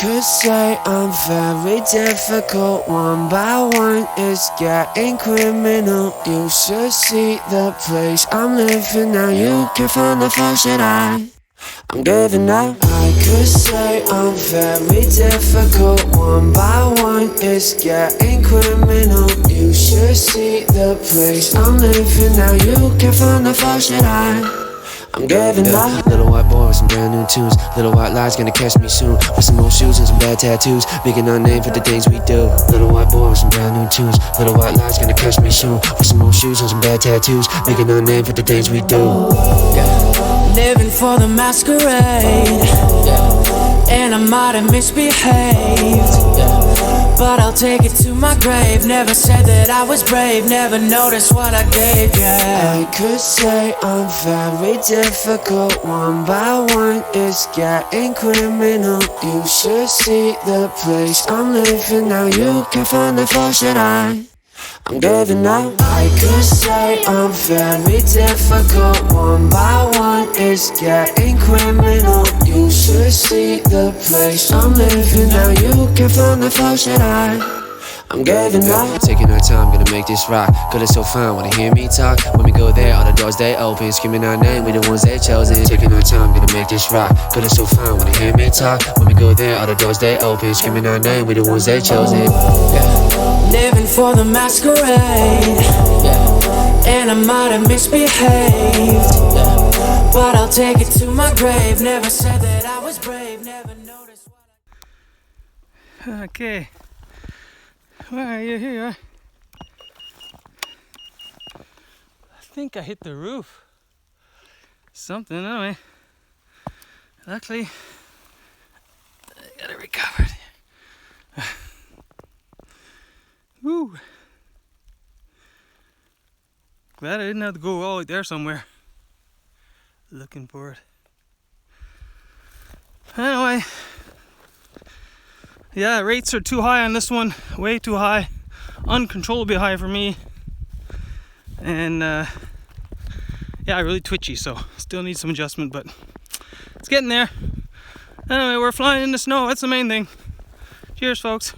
could say I'm very difficult. One by one, it's getting criminal. You should see the place I'm living now. You can find the fault that I'm giving up. I could say I'm very difficult. One by one, it's getting criminal. You should see the place I'm living now. You can find the fault that I'm giving up. Little white boy with some brand new tunes. Little white lies gonna catch me soon. With some old shoes and some bad tattoos, making our name for the things we do. Little white boy with some brand new tunes. Little white lies gonna catch me soon. With some old shoes and some bad tattoos, making our name for the things we do. Living for the masquerade, and I might have misbehaved, but I'll take it to my grave. Never said that I was brave, never noticed what I gave, I could say I'm very difficult. One by one, it's getting criminal. You should see the place I'm living now. You can find the fault that I'm giving up. I could say I'm very difficult. One by one, it's getting criminal. You should see the place I'm living now. You can find the fault that I'm giving up. Taking our time, gonna make this rock. Cause it's so fun, wanna hear me talk. When we go there, all the doors they open. Screaming our name, we the ones they chosen. Taking our time, gonna make this rock. Cause it's so fun, wanna hear me talk. When we go there, all the doors they open. Screaming our name, we the ones they chosen. Living for the masquerade, and I might have misbehaved, but I'll take it to my grave. Never said that I was brave, never noticed what I... Okay. Where are you? Here you are. I think I hit the roof. Something, anyway. Luckily, I got it recovered. Woo. Glad I didn't have to go all the way there somewhere. Looking for it. Anyway. Yeah, rates are too high on this one. Way too high. Uncontrollably high for me. And yeah, really twitchy, so still need some adjustment, but it's getting there. Anyway, we're flying in the snow. That's the main thing. Cheers, folks.